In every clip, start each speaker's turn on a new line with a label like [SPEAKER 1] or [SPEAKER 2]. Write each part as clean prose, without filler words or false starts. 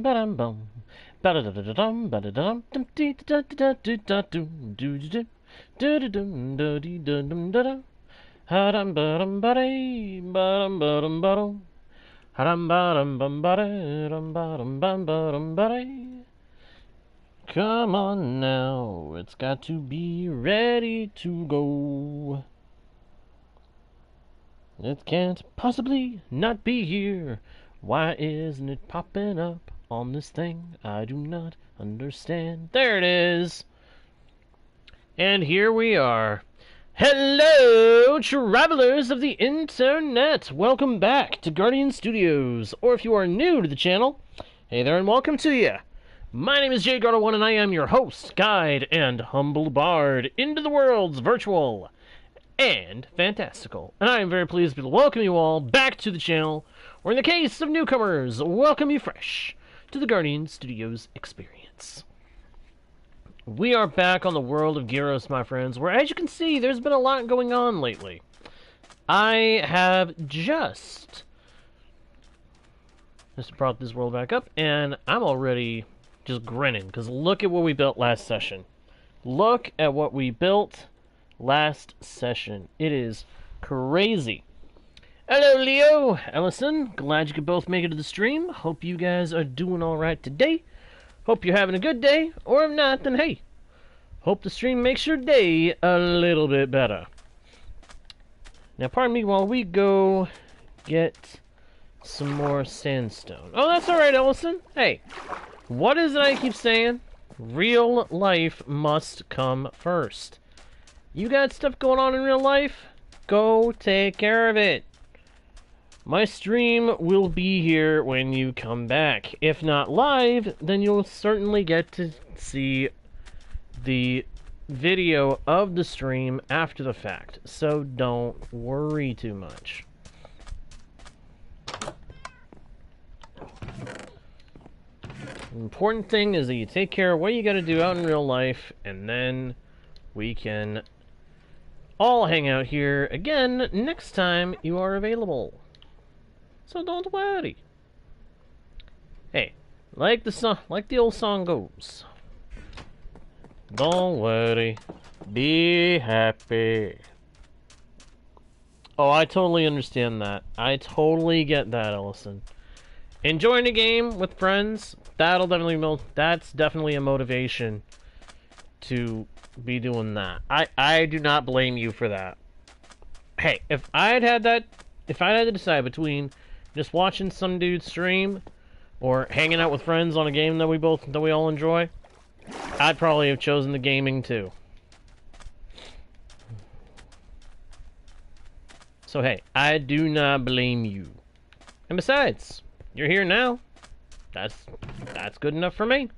[SPEAKER 1] Ba-dum bum. Ba-da-da-da-dum, ba-da-dum, dum dee da da da da da dum doo doo doo doo dum doo dee dum da da. Ha-dum ba-dum ba-dee, ba-dum ba-dum ba-dum. Ha-dum ba-dum bum ba-dee, dum ba-dum bum ba-dum ba-dee. Come on now, it's got to be ready to go. It can't possibly not be here. Why isn't it popping up on this thing? I do not understand. There it is. And here we are. Hello, travelers of the internet. Welcome back to Guardian Studios. Or if you are new to the channel, hey there and welcome to you. My name is JGardo1 and I am your host, guide, and humble bard into the world's virtual and fantastical. And I am very pleased to welcome you all back to the channel, or in the case of newcomers, welcome you fresh to the Guardian Studios experience. We are back on the world of Gyros, my friends, where, as you can see, there's been a lot going on lately. I have just brought this world back up, and I'm already just grinning, because look at what we built last session. Look at what we built last session. It is crazy. Hello, Leo, Ellison. Glad you could both make it to the stream. Hope you guys are doing all right today. Hope you're having a good day, or if not, then hey, hope the stream makes your day a little bit better. Now, pardon me while we go get some more sandstone. Oh, that's all right, Ellison. Hey, what is it I keep saying? Real life must come first. You got stuff going on in real life? Go take care of it. My stream will be here when you come back. If not live, then you'll certainly get to see the video of the stream after the fact. So don't worry too much. The important thing is that you take care of what you gotta do out in real life, and then we can all hang out here again next time you are available. So don't worry. Hey, like the old song goes. Don't worry, be happy. Oh, I totally understand that. I totally get that, Ellison. Enjoying a game with friends, that's definitely a motivation to be doing that. I do not blame you for that. Hey, if I had to decide between just watching some dude stream or hanging out with friends on a game that we all enjoy, I'd probably have chosen the gaming too. So hey, I do not blame you. And besides, you're here now. That's good enough for me.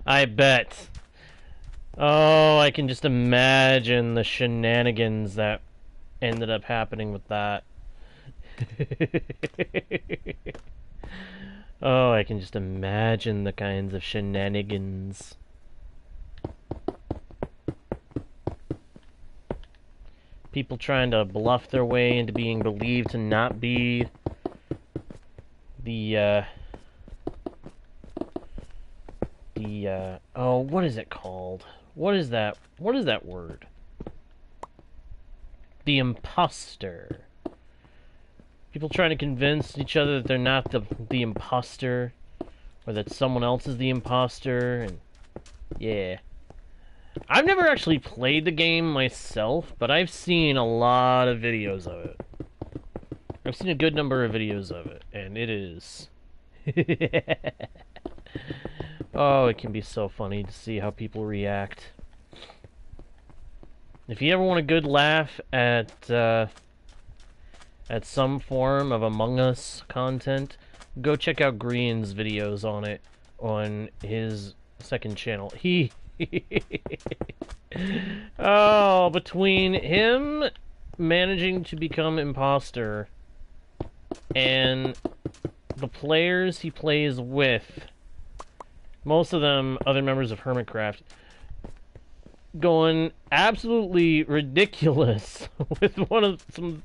[SPEAKER 1] I bet. Oh, I can just imagine the shenanigans that ended up happening with that. Oh, I can just imagine the kinds of shenanigans. People trying to bluff their way into being believed to not be oh, what is it called? What is that word? The imposter. People trying to convince each other that they're not the imposter, or that someone else is the imposter, and yeah. I've never actually played the game myself, but I've seen a lot of videos of it. I've seen a good number of videos of it, and it is... Oh, it can be so funny to see how people react. If you ever want a good laugh at some form of Among Us content, go check out Green's videos on it on his second channel. Oh, between him managing to become imposter and the players he plays with Most of them, other members of Hermitcraft, going absolutely ridiculous with some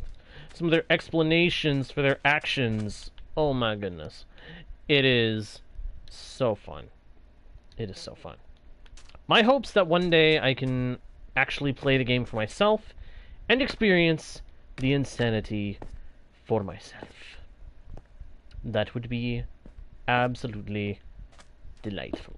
[SPEAKER 1] of their explanations for their actions. Oh my goodness. It is so fun. It is so fun. My hopes that one day I can actually play the game for myself and experience the insanity for myself. That would be absolutely delightful.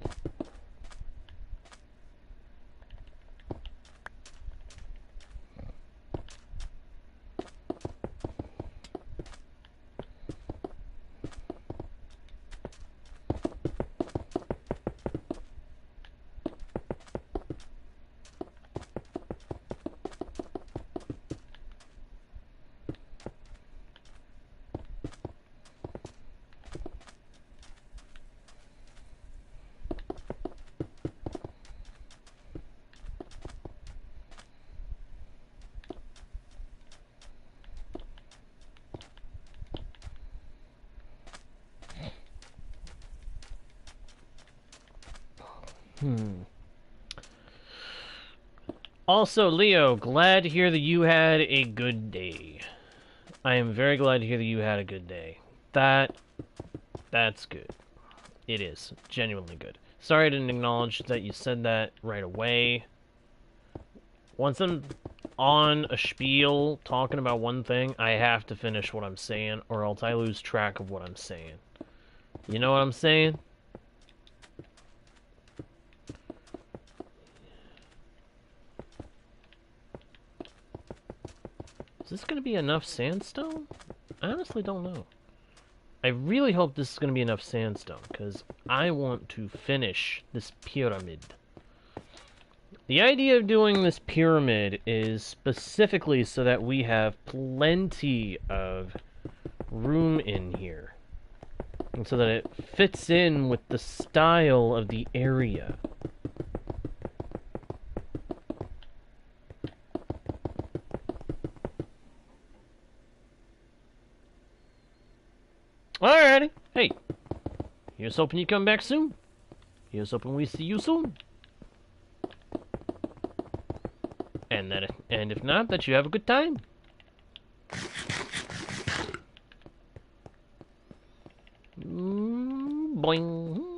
[SPEAKER 1] Also, Leo, glad to hear that you had a good day. I am very glad to hear that you had a good day. That's good. It is genuinely good. Sorry I didn't acknowledge that you said that right away. Once I'm on a spiel talking about one thing, I have to finish what I'm saying, or else I lose track of what I'm saying. You know what I'm saying? Is this going to be enough sandstone? I honestly don't know. I really hope this is going to be enough sandstone, because I want to finish this pyramid. The idea of doing this pyramid is specifically so that we have plenty of room in here. And so that it fits in with the style of the area. Alrighty. Hey. Here's hoping you come back soon. Here's hoping we see you soon. And if not, that you have a good time. Boing.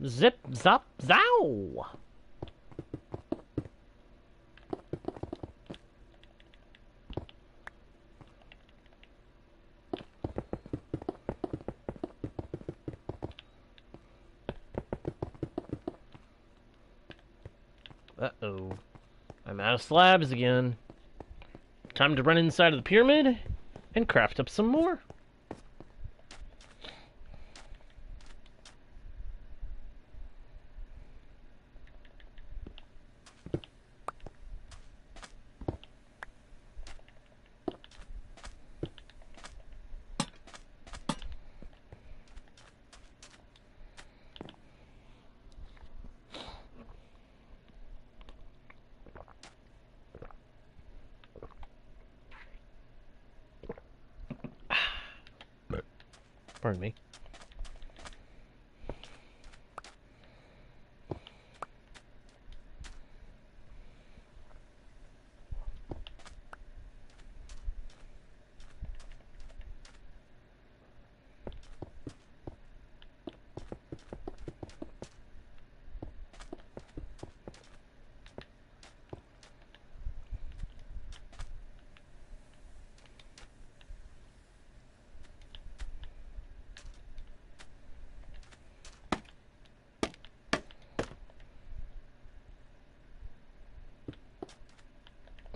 [SPEAKER 1] Zip, zop, zow! Uh-oh. I'm out of slabs again. Time to run inside of the pyramid and craft up some more. Pardon me.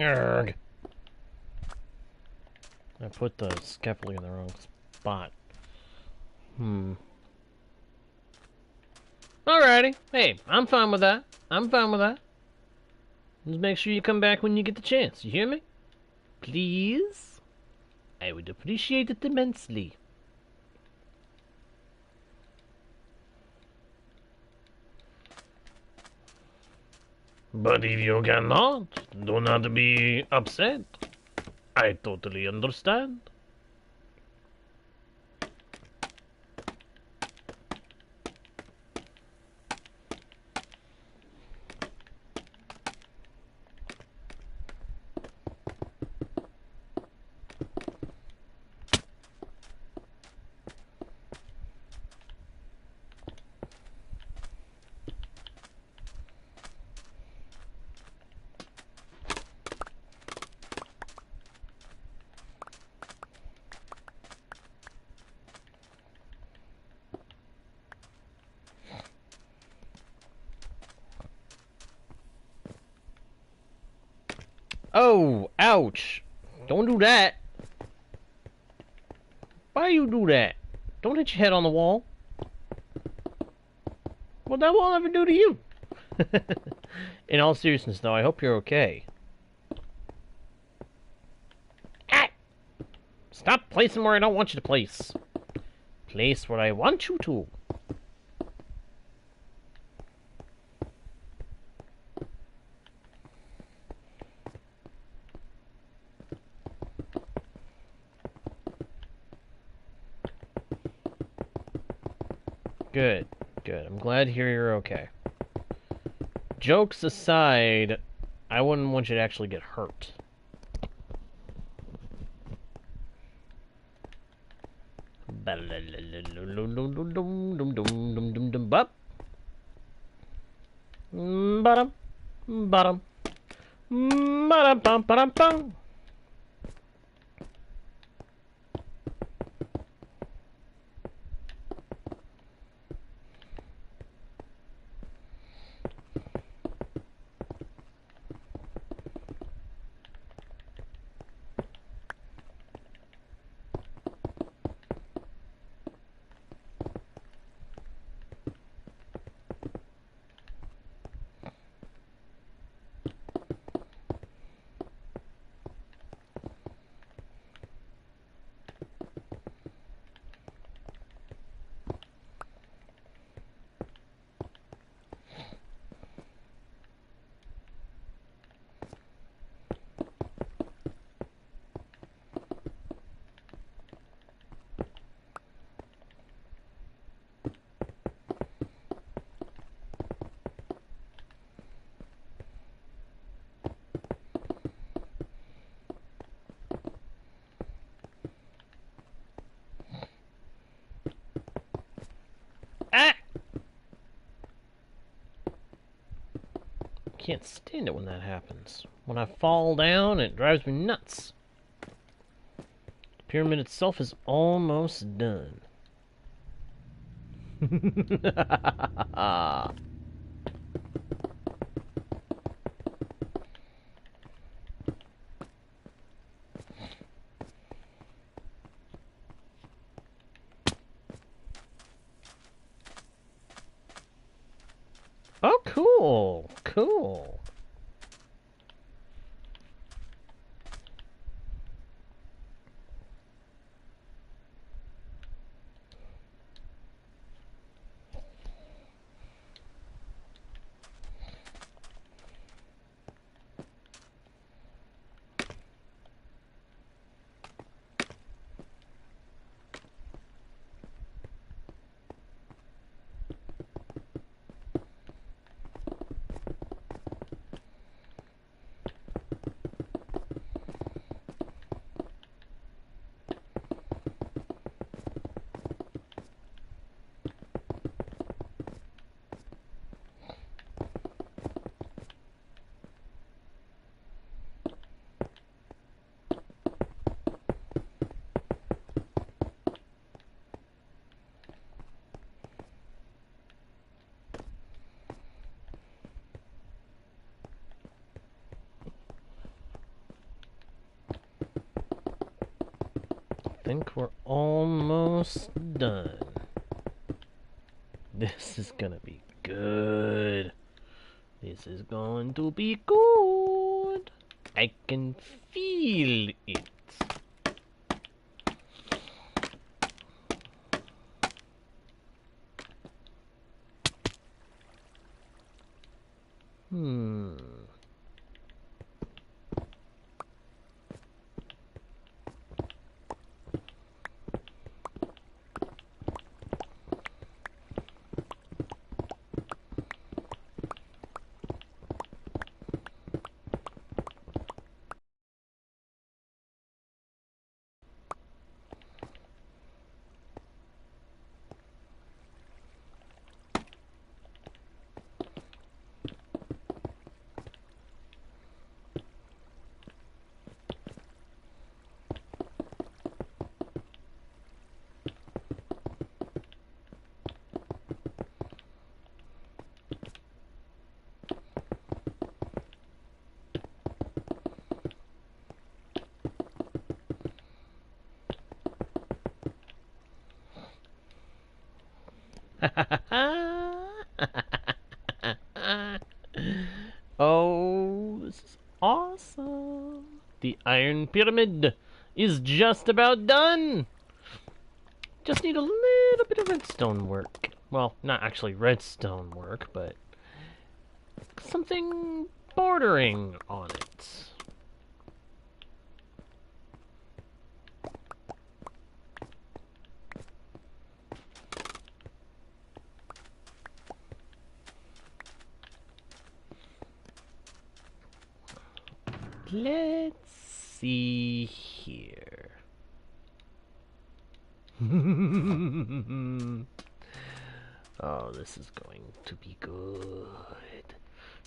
[SPEAKER 1] Urgh. I put the scaffolding in the wrong spot. Alrighty. Hey, I'm fine with that. I'm fine with that. Just make sure you come back when you get the chance. You hear me? Please? I would appreciate it immensely. But if you cannot, do not be upset. I totally understand. Oh, ouch. Don't do that. Why you do that? Don't hit your head on the wall. Well, that won't ever do to you. In all seriousness, though, I hope you're okay. Ah! Stop placing where I don't want you to place. Place where I want you to. Good, good. I'm glad to hear you're okay. Jokes aside, I wouldn't want you to actually get hurt. Bottom, bottom, bottom, bum, bottom, bum. Ah! Can't stand it when that happens. When I fall down, it drives me nuts. The pyramid itself is almost done. Oh, cool. Cool. I think we're almost done. This is gonna be good. This is going to be good. I can feel it. Oh, this is awesome. The Iron Pyramid is just about done. Just need a little bit of redstone work. Well, not actually redstone work, but something bordering on it. Let's see here. Oh, this is going to be good.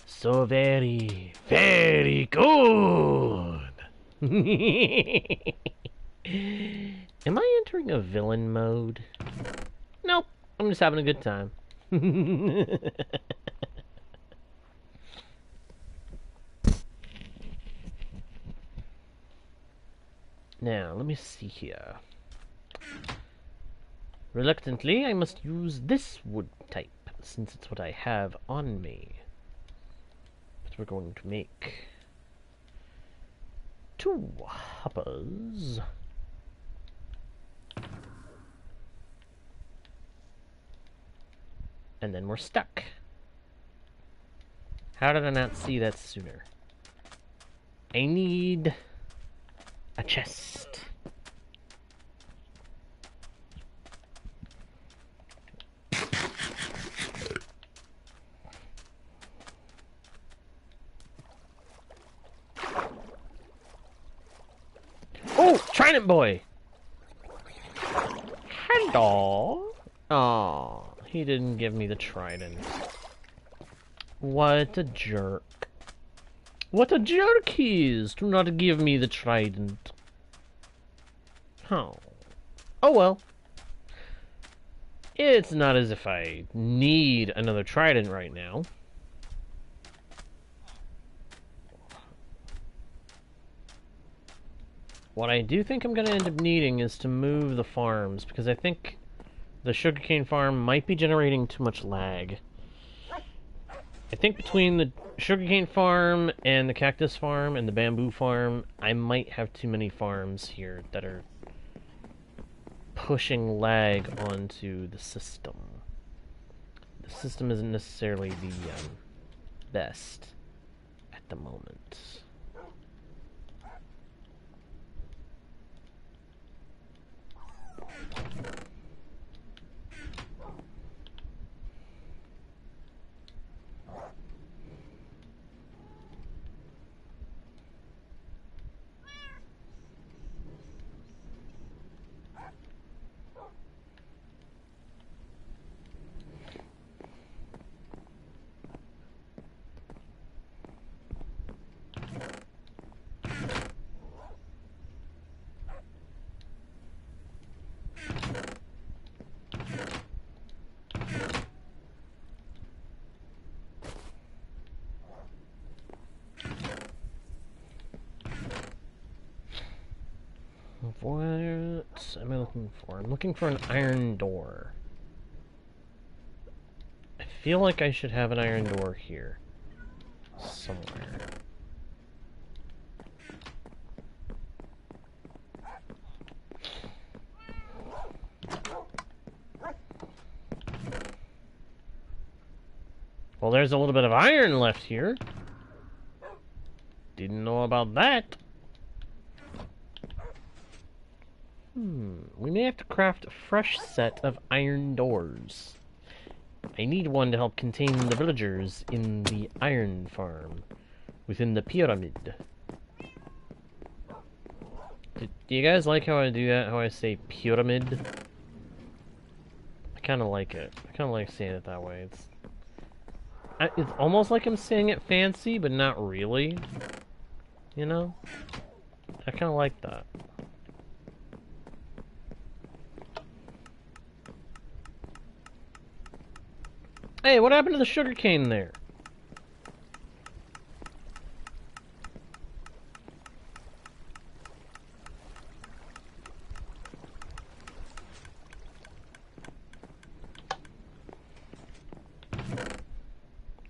[SPEAKER 1] So very, very good. Am I entering a villain mode? Nope. I'm just having a good time. Now, let me see here. Reluctantly, I must use this wood type, since it's what I have on me. But we're going to make 2 hoppers. And then we're stuck. How did I not see that sooner? I need a chest. Oh, Trident Boy! Hello? Oh, he didn't give me the trident. What a jerk. What a jerk he is to not give me the trident. Oh. Oh well. It's not as if I need another trident right now. What I do think I'm going to end up needing is to move the farms, because I think the sugarcane farm might be generating too much lag. I think between the sugarcane farm and the cactus farm and the bamboo farm, I might have too many farms here that are pushing lag onto the system. The system isn't necessarily the best at the moment. What am I looking for? I'm looking for an iron door. I feel like I should have an iron door here. Somewhere. Well, there's a little bit of iron left here. Didn't know about that. We may have to craft a fresh set of iron doors. I need one to help contain the villagers in the iron farm within the pyramid. Do you guys like how I do that? How I say pyramid? I kind of like it. I kind of like saying it that way. It's almost like I'm saying it fancy, but not really. You know? I kind of like that. Hey, what happened to the sugarcane there?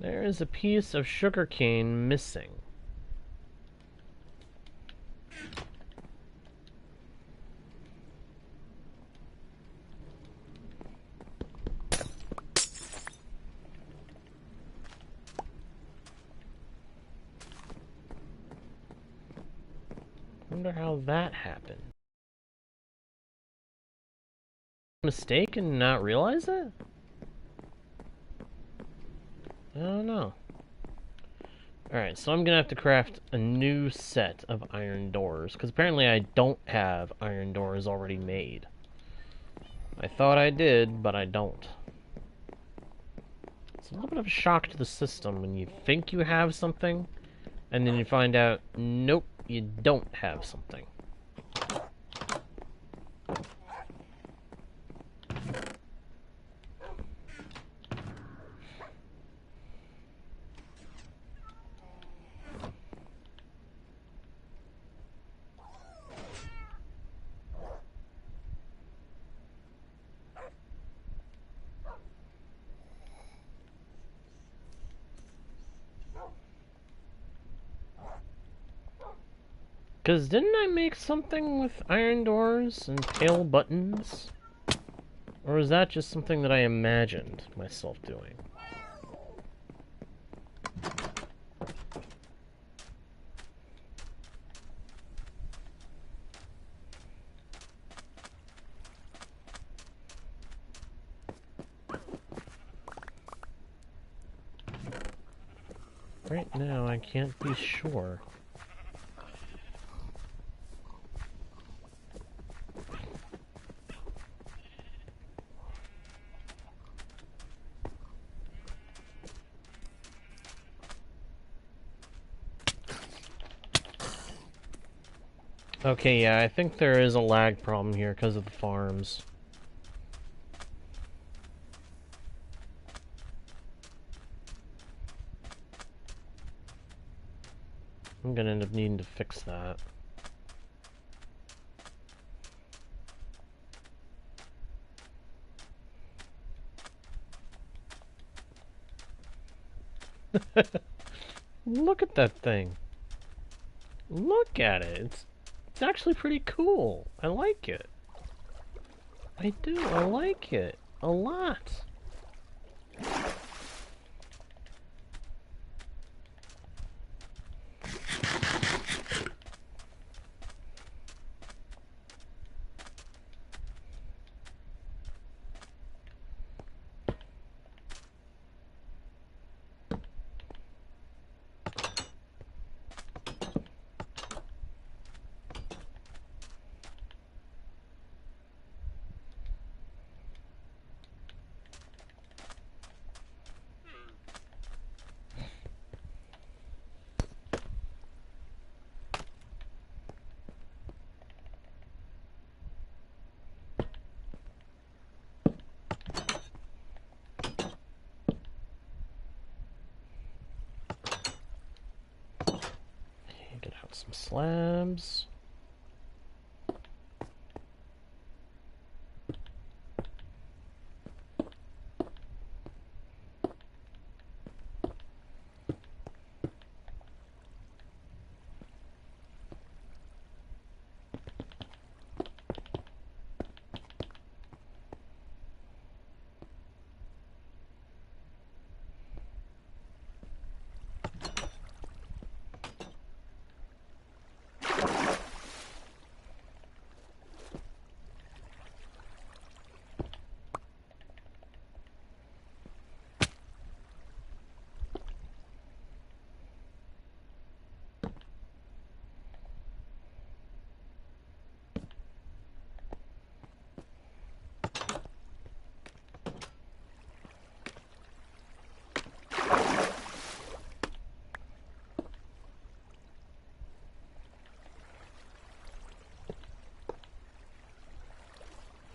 [SPEAKER 1] There is a piece of sugarcane missing. Wonder how that happened. Mistake and not realize it? I don't know. Alright, so I'm gonna have to craft a new set of iron doors, because apparently I don't have iron doors already made. I thought I did, but I don't. It's a little bit of a shock to the system when you think you have something, and then you find out, nope, you don't have something. Because didn't I make something with iron doors and pale buttons? Or is that just something that I imagined myself doing? Right now, I can't be sure. Okay, yeah, I think there is a lag problem here because of the farms. I'm gonna end up needing to fix that. Look at that thing. Look at it. It's actually pretty cool. I like it. I do. I like it a lot. Get out some slabs.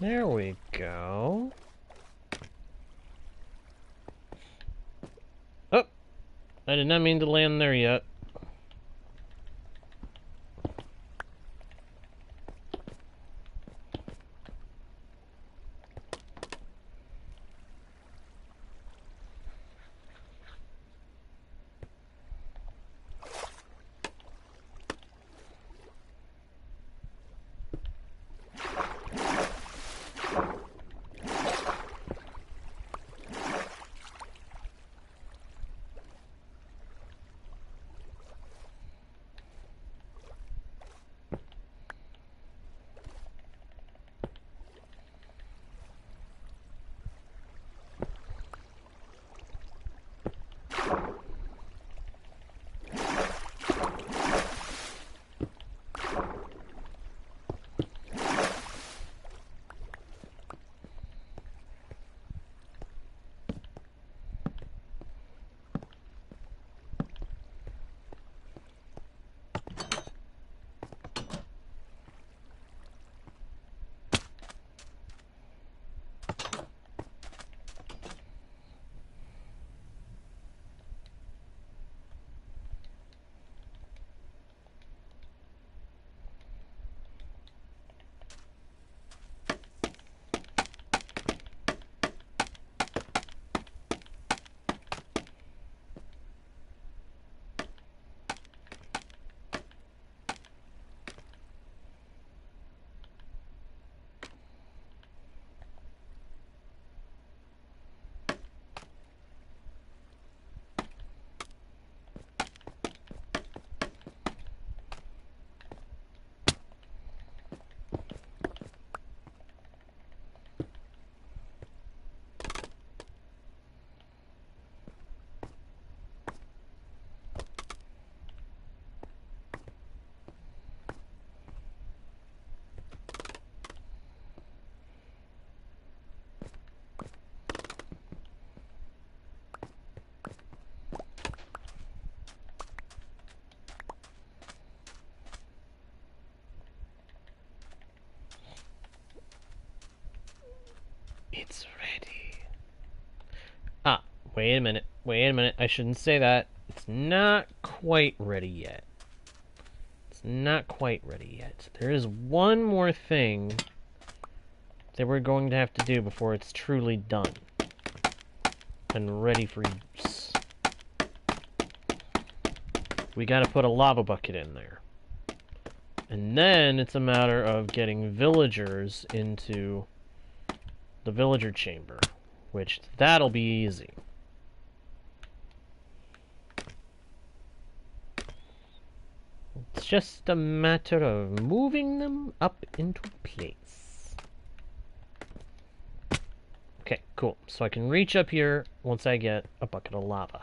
[SPEAKER 1] There we go. Oh! I did not mean to land there yet. It's ready. Ah, wait a minute. Wait a minute. I shouldn't say that. It's not quite ready yet. It's not quite ready yet. There is one more thing that we're going to have to do before it's truly done and ready for use. We gotta put a lava bucket in there. And then it's a matter of getting villagers into the villager chamber, which that'll be easy. It's just a matter of moving them up into place. Okay, cool. So I can reach up here once I get a bucket of lava.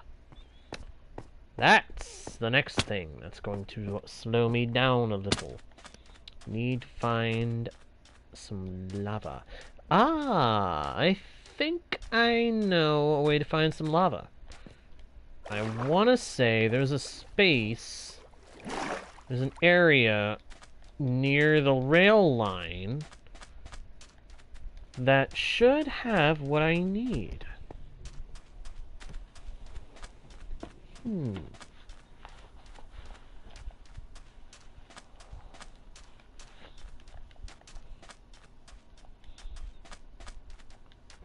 [SPEAKER 1] That's the next thing that's going to slow me down a little. Need to find some lava. Ah, I think I know a way to find some lava. I want to say there's a space, there's an area near the rail line that should have what I need.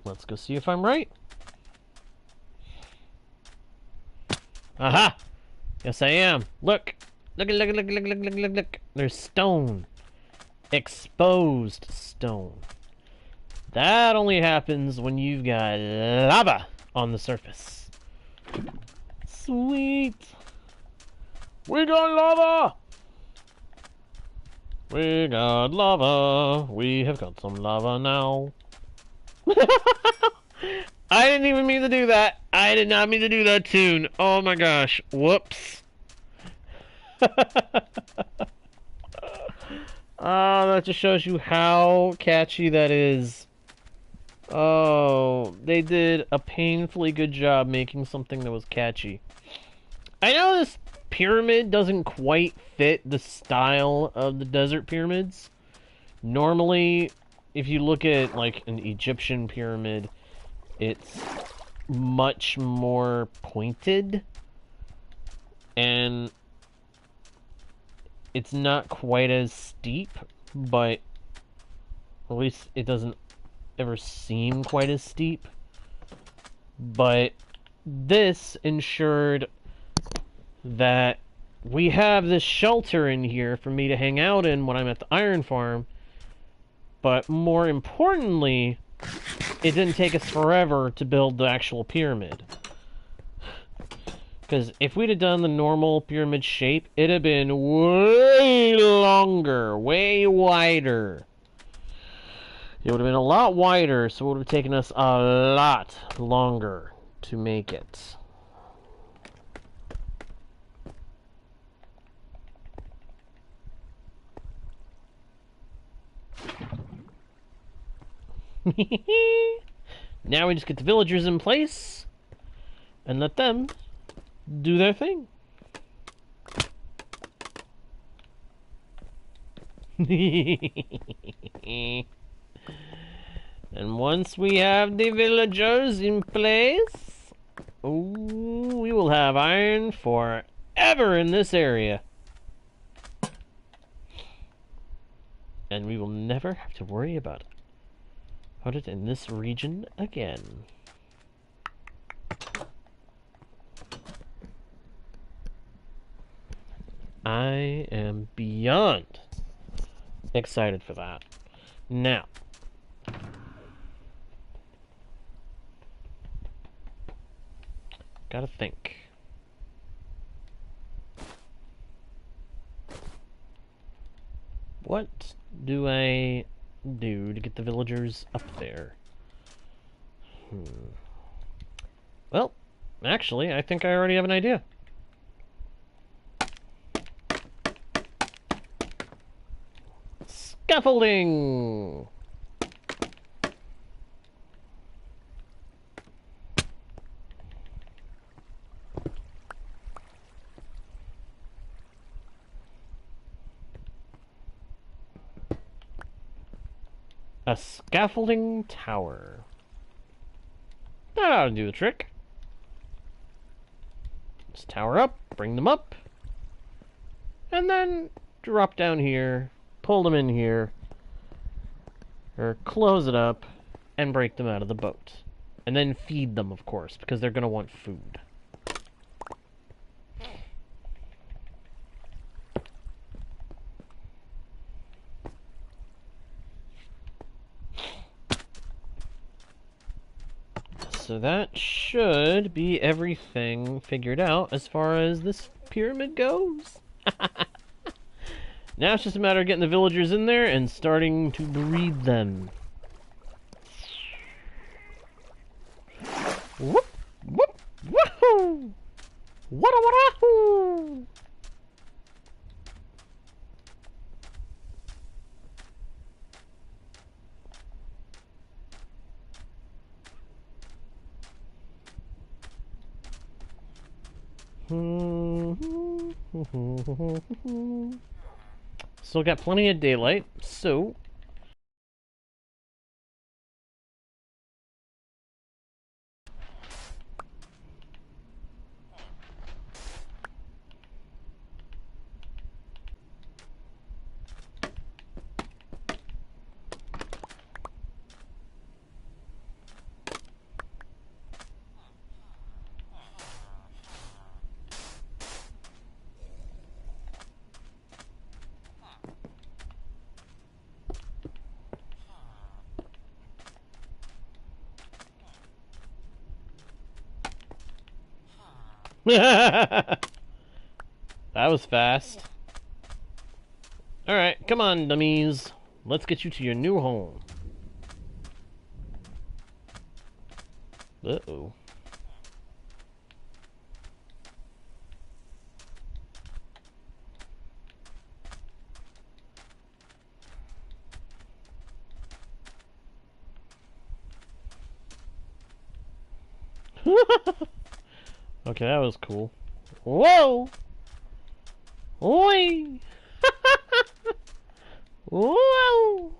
[SPEAKER 1] Let's go see if I'm right. Aha! Yes, I am. Look! Look, look, look, look, look, look, look, look. There's stone. Exposed stone. That only happens when you've got lava on the surface. Sweet! We got lava! We got lava. We have got some lava now. I didn't even mean to do that. I did not mean to do that tune. Oh my gosh. Whoops. That just shows you how catchy that is. Oh, they did a painfully good job making something that was catchy. I know this pyramid doesn't quite fit the style of the desert pyramids. Normally, if you look at like an Egyptian pyramid, it's much more pointed and it's not quite as steep, but at least it doesn't ever seem quite as steep. But this ensured that we have this shelter in here for me to hang out in when I'm at the iron farm. But more importantly, it didn't take us forever to build the actual pyramid. Because if we'd have done the normal pyramid shape, it'd have been way longer, way wider. It would have been a lot wider, so it would have taken us a lot longer to make it. Now we just get the villagers in place and let them do their thing. And once we have the villagers in place, ooh, we will have iron forever in this area. And we will never have to worry about it in this region again. I am beyond excited for that. Now, gotta think. What do I do to get the villagers up there? Well, actually, I think I already have an idea. Scaffolding! A scaffolding tower. That ought to do the trick. Just tower up, bring them up, and then drop down here, pull them in here, or close it up, and break them out of the boat. And then feed them, of course, because they're going to want food. So that should be everything figured out as far as this pyramid goes. Now it's just a matter of getting the villagers in there and starting to breed them. Whoop! Whoop! Woohoo! Wada-wada-hoo! Still got plenty of daylight, so that was fast. Alright, come on, dummies. Let's get you to your new home. Uh-oh. Okay, that was cool. Whoa! Oi! Whoa!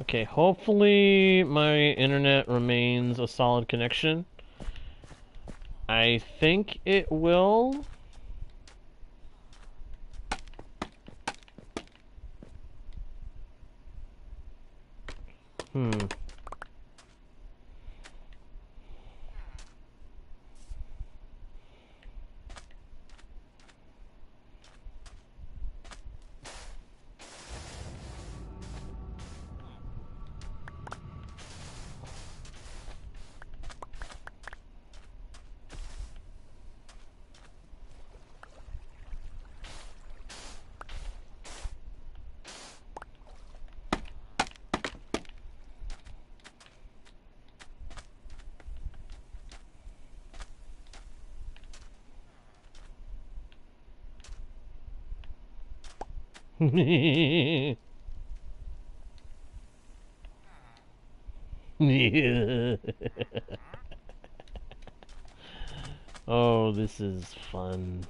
[SPEAKER 1] Okay, hopefully my internet remains a solid connection. I think it will. Yeah. Oh, this is fun.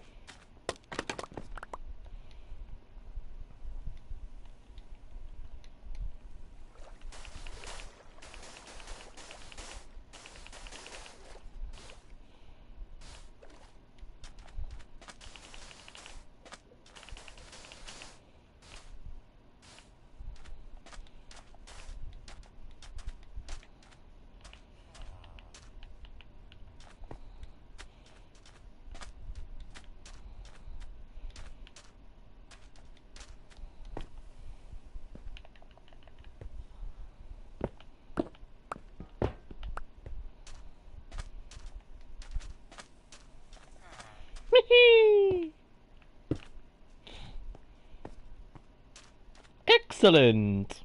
[SPEAKER 1] Excellent!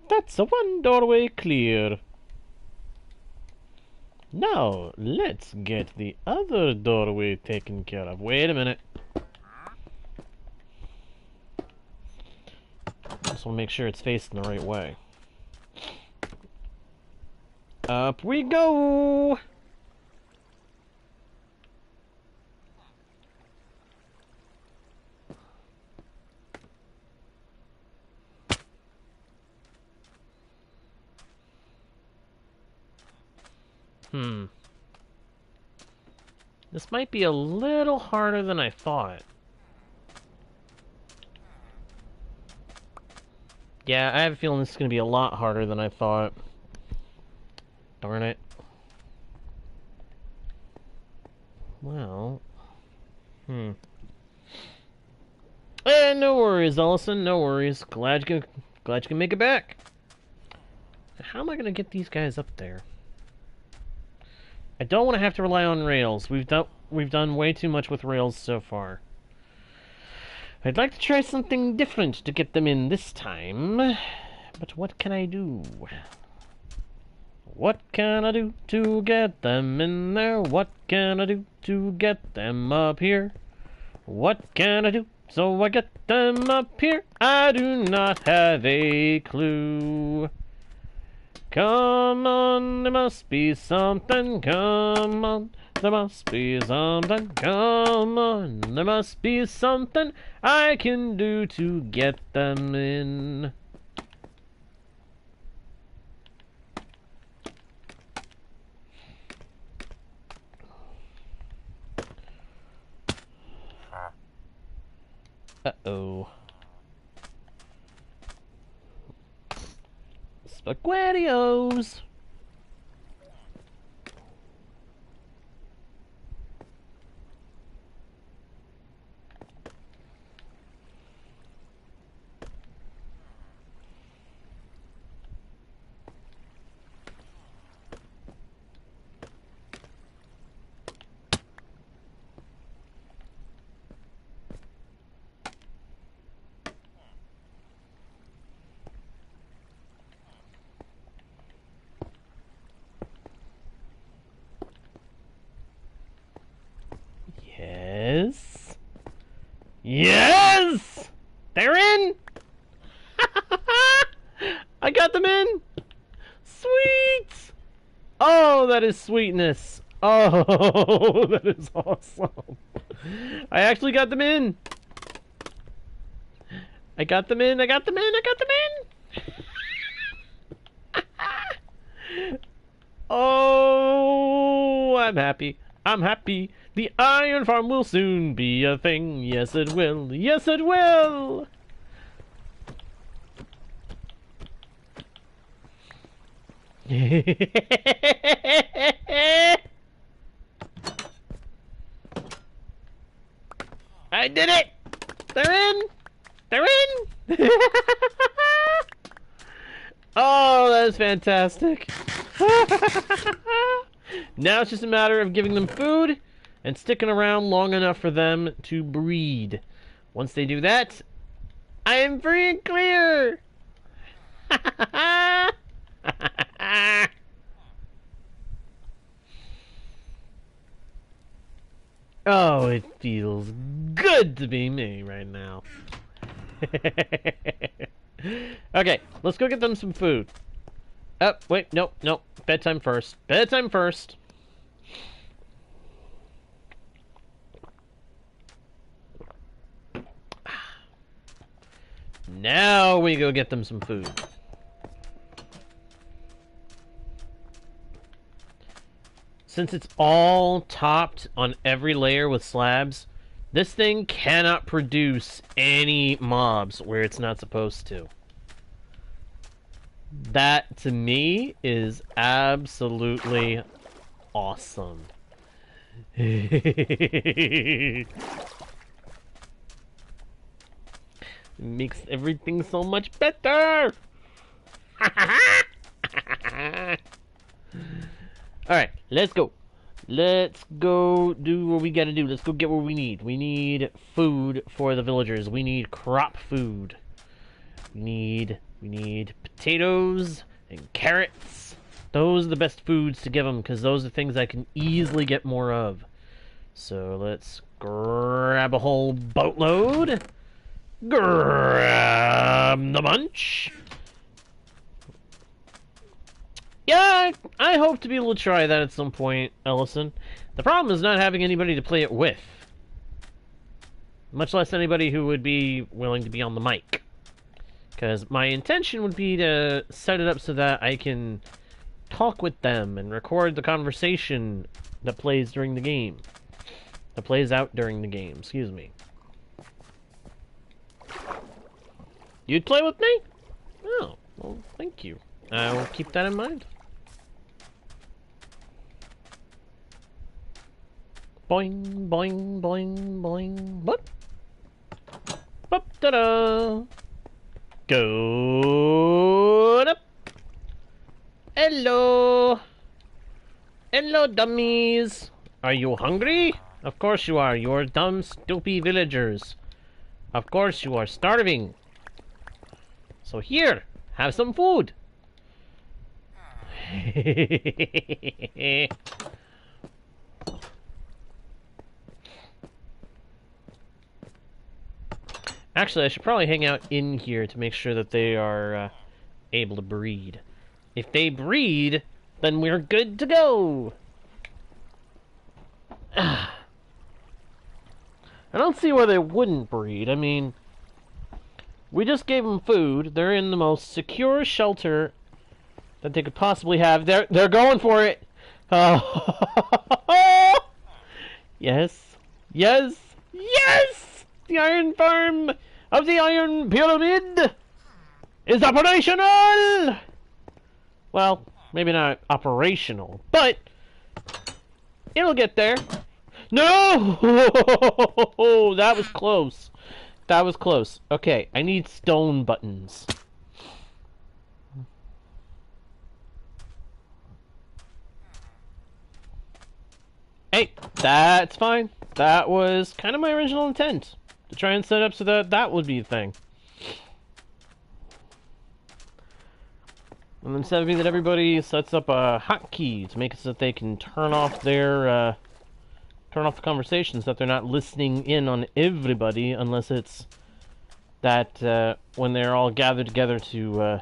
[SPEAKER 1] That's one doorway clear. Now, let's get the other doorway taken care of. Wait a minute. Just want to make sure it's facing the right way. Up we go! This might be a little harder than I thought. Yeah, I have a feeling this is going to be a lot harder than I thought. Darn it. Well. And no worries, Ellison. No worries. Glad you can make it back. How am I going to get these guys up there? I don't want to have to rely on rails. We've done way too much with rails so far. I'd like to try something different to get them in this time. But what can I do? What can I do to get them in there? What can I do to get them up here? What can I do so I get them up here? I do not have a clue. Come on, there must be something. Come on, there must be something. Come on, there must be something I can do to get them in. Uh-oh. SpaghettiOs! Yes. Yes! They're in! I got them in! Sweet! Oh, that is sweetness. Oh, that is awesome. I actually got them in. I got them in, I got them in, I got them in! Oh, I'm happy. I'm happy. The iron farm will soon be a thing. Yes, it will. Yes, it will. I did it. They're in. They're in. Oh, that is fantastic. Now it's just a matter of giving them food and sticking around long enough for them to breed. Once they do that, I am free and clear! Oh, it feels good to be me right now. Okay, let's go get them some food. Oh, wait, nope, nope. Bedtime first. Bedtime first. Now we go get them some food. Since it's all topped on every layer with slabs, this thing cannot produce any mobs where it's not supposed to. That, to me, is absolutely awesome. Makes everything so much better! Alright, let's go. Let's go do what we gotta do. Let's go get what we need. We need food for the villagers. We need crop food. We need potatoes and carrots. Those are the best foods to give them, because those are things I can easily get more of. So let's grab a whole boatload. Grab the bunch. Yeah, I hope to be able to try that at some point, Ellison. The problem is not having anybody to play it with. Much less anybody who would be willing to be on the mic. Because my intention would be to set it up so that I can talk with them and record the conversation that plays during the game. That plays out during the game, excuse me. You'd play with me? Oh, well, thank you. I will keep that in mind. Boing, boing, boing, boing. What? Boop, ta-da! Go up. Hello. Hello, dummies. Are you hungry? Of course you are. You're dumb, stupid villagers. Of course you are starving. So here, have some food. Actually, I should probably hang out in here to make sure that they are able to breed. If they breed, then we're good to go. I don't see why they wouldn't breed. I mean, we just gave them food. They're in the most secure shelter that they could possibly have. They're going for it. Yes, yes, yes! The iron farm of the Iron Pyramid is operational! Well, maybe not operational, but it'll get there. No! That was close. That was close. Okay, I need stone buttons. Hey, that's fine. That was kind of my original intent. To try and set up so that that would be a thing. And instead of being that everybody sets up a hotkey to make it so that they can turn off their, turn off the conversations, that they're not listening in on everybody unless it's that, when they're all gathered together to,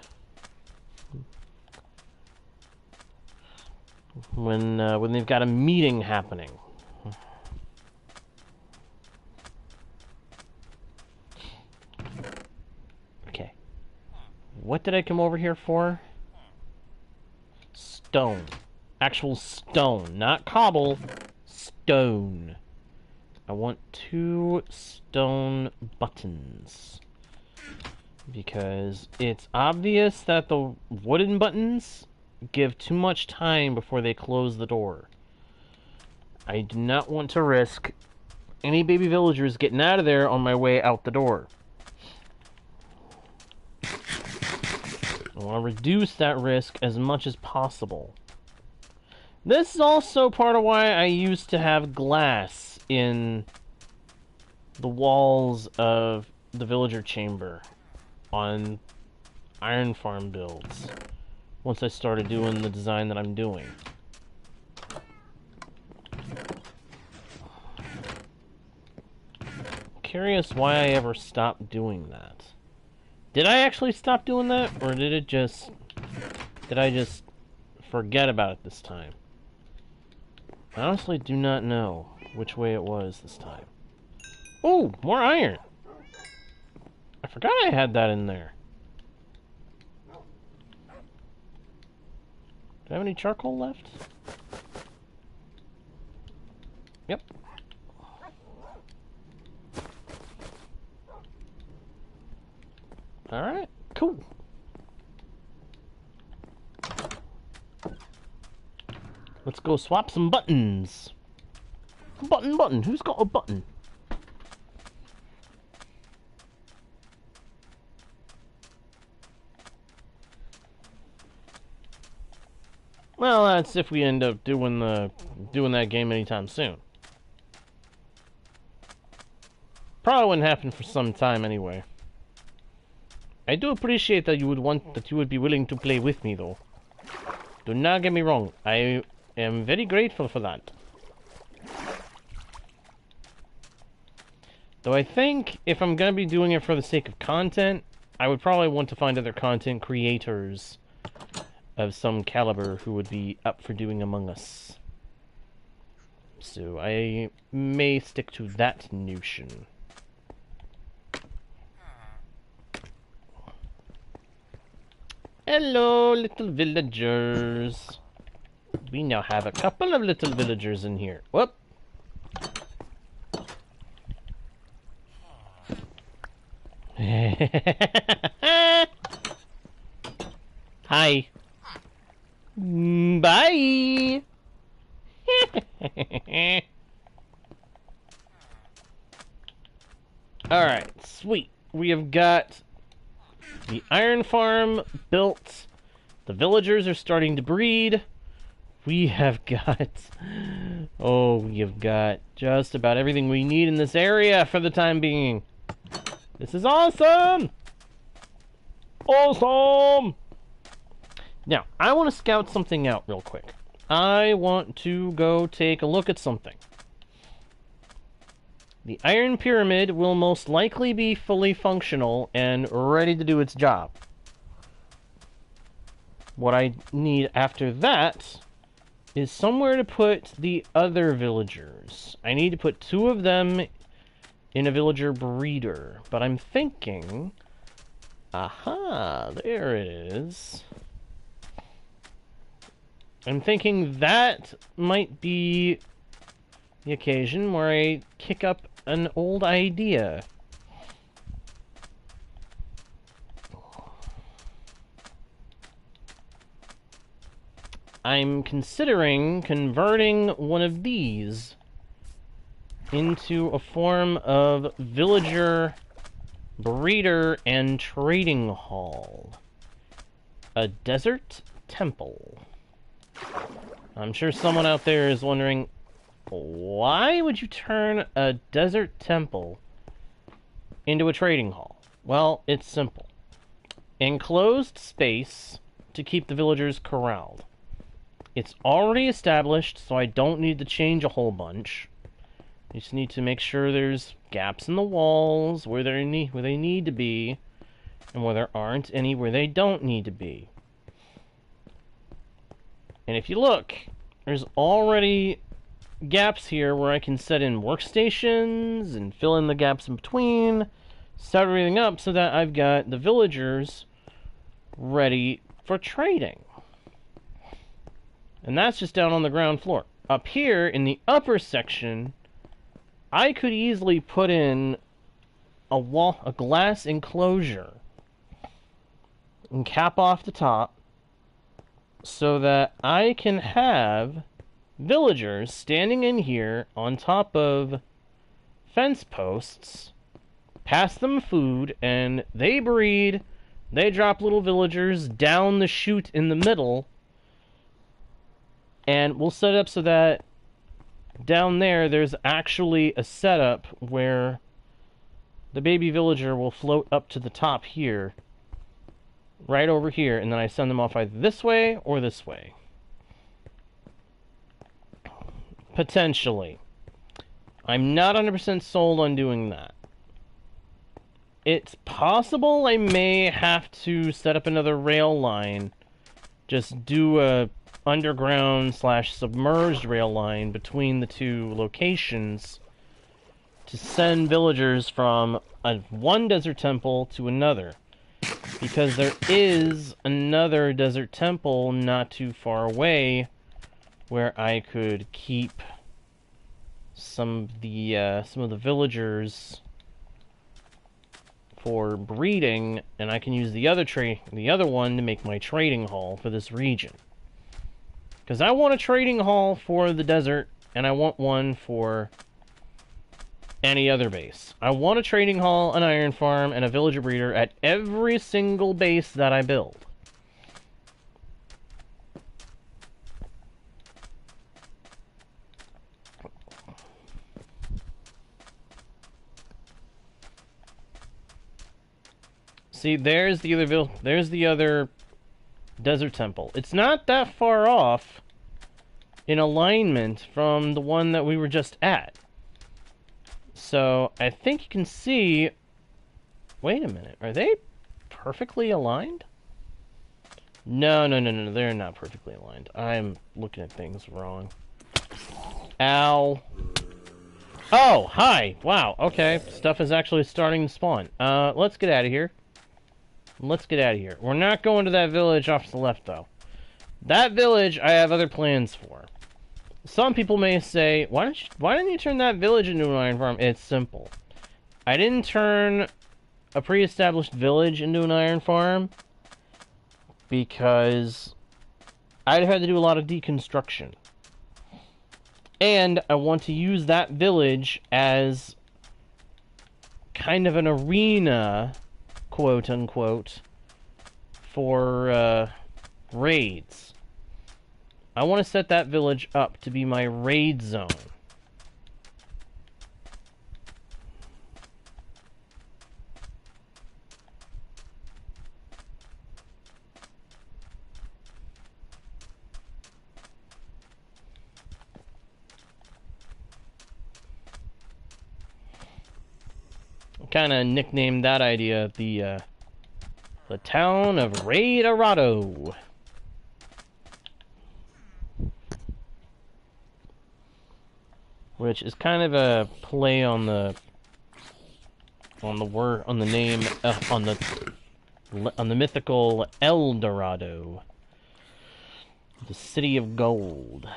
[SPEAKER 1] when they've got a meeting happening. Okay. What did I come over here for? Stone. Actual stone. Not cobble. Stone. I want 2 stone buttons. Because it's obvious that the wooden buttons give too much time before they close the door. I do not want to risk any baby villagers getting out of there on my way out the door. I want to reduce that risk as much as possible. This is also part of why I used to have glass in the walls of the villager chamber on iron farm builds. Once I started doing the design that I'm doing. Curious why I ever stopped doing that. Did I actually stop doing that, or did I just forget about it this time? I honestly do not know which way it was this time. Oh, more iron! I forgot I had that in there. Do I have any charcoal left? Yep. Alright, cool. Let's go swap some buttons. Button. Who's got a button? Well, that's if we end up doing that game anytime soon. Probably wouldn't happen for some time anyway. I do appreciate that you would be willing to play with me, though. Do not get me wrong. I am very grateful for that. Though I think if I'm gonna be doing it for the sake of content, I would probably want to find other content creators of some caliber who would be up for doing Among Us. So I may stick to that notion. Hello, little villagers. We now have a couple of little villagers in here. Whoop. Hi. Bye. Alright, sweet. We have got the iron farm built. The villagers are starting to breed. We have got... Oh, we've got just about everything we need in this area for the time being. This is awesome! Awesome! Now, I want to scout something out real quick. I want to go take a look at something. The Iron Pyramid will most likely be fully functional and ready to do its job. What I need after that is somewhere to put the other villagers. I need to put 2 of them in a villager breeder. But I'm thinking... Aha! There it is. I'm thinking that might be the occasion where I kick up an old idea. I'm considering converting one of these into a form of villager breeder and trading hall. A desert temple. I'm sure someone out there is wondering, why would you turn a desert temple into a trading hall? Well, it's simple. Enclosed space to keep the villagers corralled. It's already established, so I don't need to change a whole bunch. I just need to make sure there's gaps in the walls where they need to be, and where there aren't any where they don't need to be. And if you look, there's already gaps here where I can set in workstations and fill in the gaps in between, set everything up so that I've got the villagers ready for trading. And that's just down on the ground floor. Up here, in the upper section, I could easily put in a glass enclosure and cap off the top so that I can have villagers standing in here on top of fence posts, pass them food, and they breed. They drop little villagers down the chute in the middle, and we'll set it up so that down there's actually a setup where the baby villager will float up to the top here, right over here, and then I send them off either this way or this way. Potentially. I'm not 100% sold on doing that. It's possible I may have to set up another rail line. Just do a underground / submerged rail line between the 2 locations to send villagers from one desert temple to another. Because there is another desert temple not too far away where I could keep some of the villagers for breeding, and I can use the other one to make my trading hall for this region. Because I want a trading hall for the desert, and I want one for any other base. I want a trading hall, an iron farm, and a villager breeder at every single base that I build. See, there's the other desert temple. It's not that far off in alignment from the one that we were just at. So, I think you can see... Wait a minute, are they perfectly aligned? No, they're not perfectly aligned. I'm looking at things wrong. Ow. Oh, hi! Wow, okay. Stuff is actually starting to spawn. Let's get out of here. Let's get out of here. We're not going to that village off to the left, though. That village, I have other plans for. Some people may say, why didn't you turn that village into an iron farm? It's simple. I didn't turn a pre-established village into an iron farm because I'd have had to do a lot of deconstruction. And I want to use that village as kind of an arena, quote-unquote, for raids. I want to set that village up to be my raid zone. Kind of nicknamed that idea the town of Raidorado. Which is kind of a play on the name on the mythical El Dorado, the city of gold,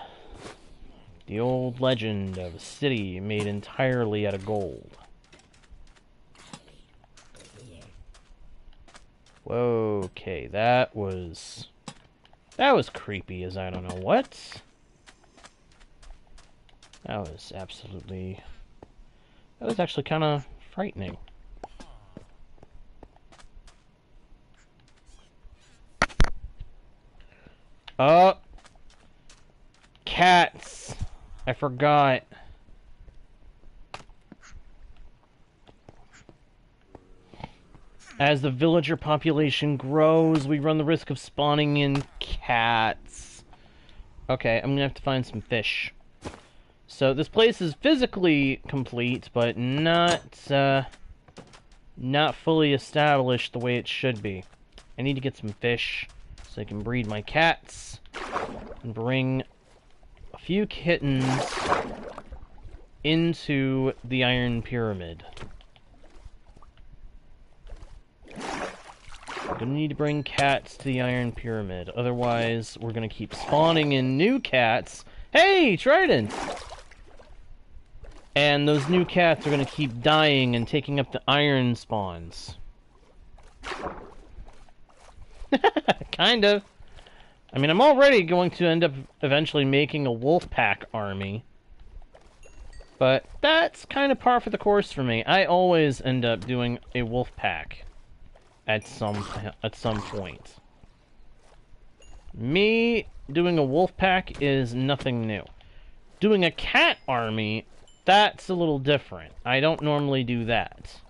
[SPEAKER 1] the old legend of a city made entirely out of gold. Whoa, okay, that was creepy as I don't know what. That was actually kind of frightening. Oh, cats. I forgot. As the villager population grows, we run the risk of spawning in cats. Okay, I'm gonna have to find some fish. So this place is physically complete, but not fully established the way it should be. I need to get some fish so I can breed my cats and bring a few kittens into the Iron Pyramid. I'm gonna need to bring cats to the Iron Pyramid, otherwise we're gonna keep spawning in new cats. Hey, Trident! And those new cats are gonna keep dying and taking up the iron spawns. Kind of. I mean, I'm already going to end up eventually making a wolf pack army. But that's kind of par for the course for me. I always end up doing a wolf pack at some point. Me doing a wolf pack is nothing new. Doing a cat army, that's a little different. I don't normally do that.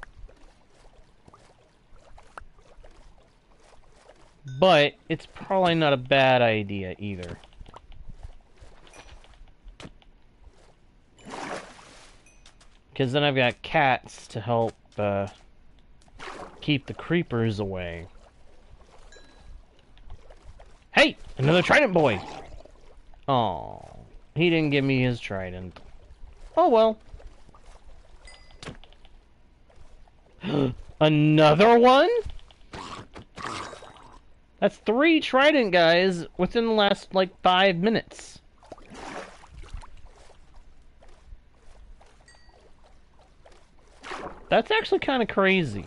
[SPEAKER 1] But it's probably not a bad idea either. Because then I've got cats to help keep the creepers away. Hey! Another trident boy! Aw, he didn't give me his trident. Oh well. Another one? That's 3 trident guys within the last, like, 5 minutes. That's actually kind of crazy.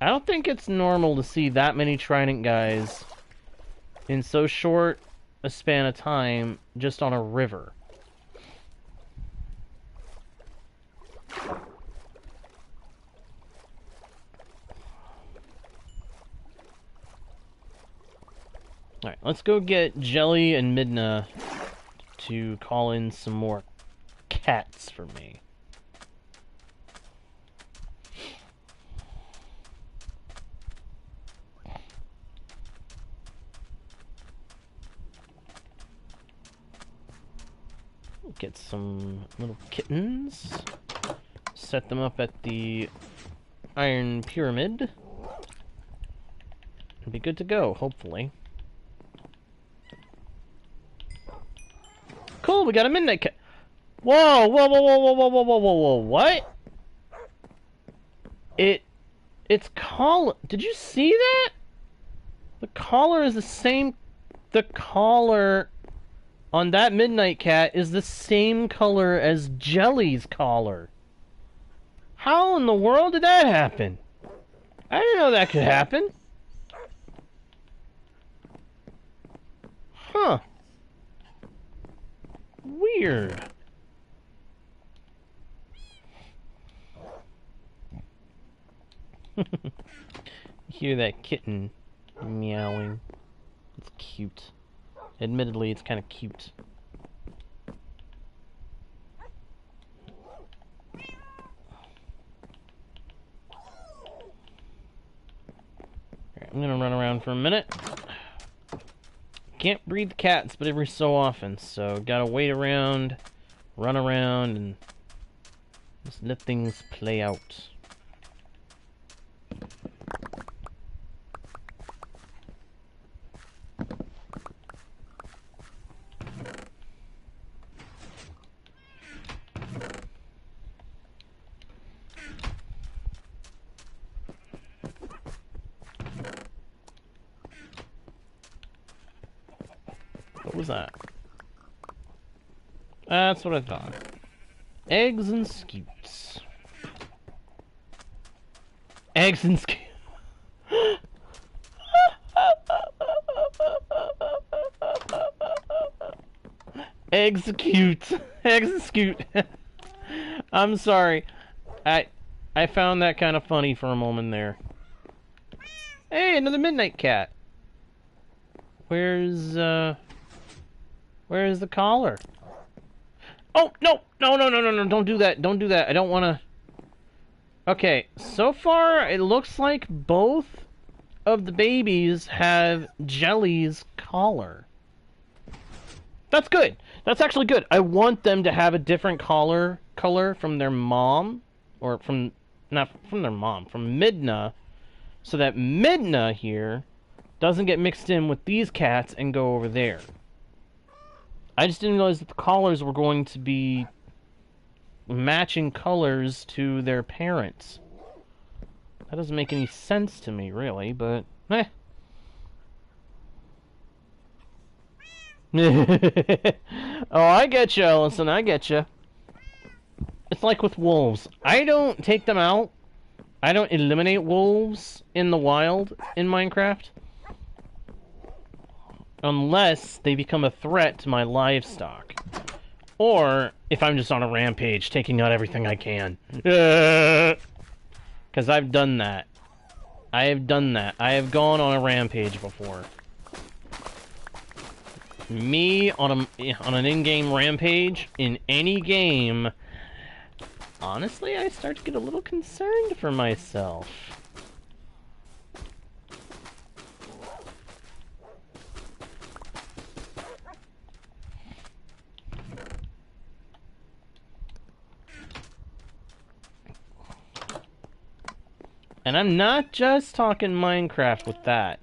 [SPEAKER 1] I don't think it's normal to see that many trident guys in so short a span of time just on a river. Alright, let's go get Jelly and Midna to call in some more cats for me. Get some little kittens. Set them up at the Iron Pyramid. And be good to go, hopefully. Cool, we got a midnight cat. Whoa, whoa, whoa, whoa, whoa, whoa, whoa, whoa, whoa, whoa, what? It's call. Did you see that? The collar is the same. The collar on that midnight cat is the same color as Jelly's collar. How in the world did that happen? I didn't know that could happen. Huh. Weird. Hear that kitten meowing. It's cute. Admittedly, it's kind of cute. Alright, I'm gonna run around for a minute. Can't breed the cats, but every so often, so gotta wait around, run around, and just let things play out. What was that? That's what I thought. Eggs and scoots. Eggs and scoots. Execute. Execute. I'm sorry. I found that kind of funny for a moment there. Hey, another midnight cat. Where's the collar? Oh, no! No, don't do that. Don't do that. I don't want to... Okay, so far it looks like both of the babies have Jelly's collar. That's good. That's actually good. I want them to have a different color from their mom, or from, not from their mom, from Midna, so that Midna here doesn't get mixed in with these cats and go over there. I just didn't realize that the collars were going to be matching colors to their parents. That doesn't make any sense to me, really, but eh. Oh, I get you, Ellison, I get you. It's like with wolves. I don't take them out. I don't eliminate wolves in the wild in Minecraft. Unless they become a threat to my livestock. Or if I'm just on a rampage, taking out everything I can. Because I've done that. I have done that. I have gone on a rampage before. Me on an in-game rampage in any game, honestly, I start to get a little concerned for myself. And I'm not just talking Minecraft with that.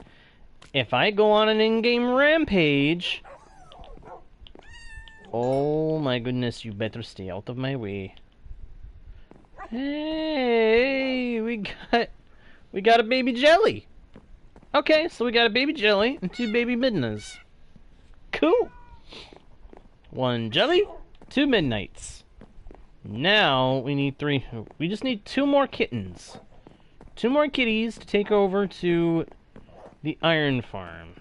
[SPEAKER 1] If I go on an in-game rampage... Oh my goodness, you better stay out of my way. Hey, we got a baby Jelly. Okay, so we got a baby Jelly and 2 baby Midnas. Cool. 1 Jelly, 2 Midnights. Now we need 3. We just need 2 more kittens. 2 more kitties to take over to the iron farm.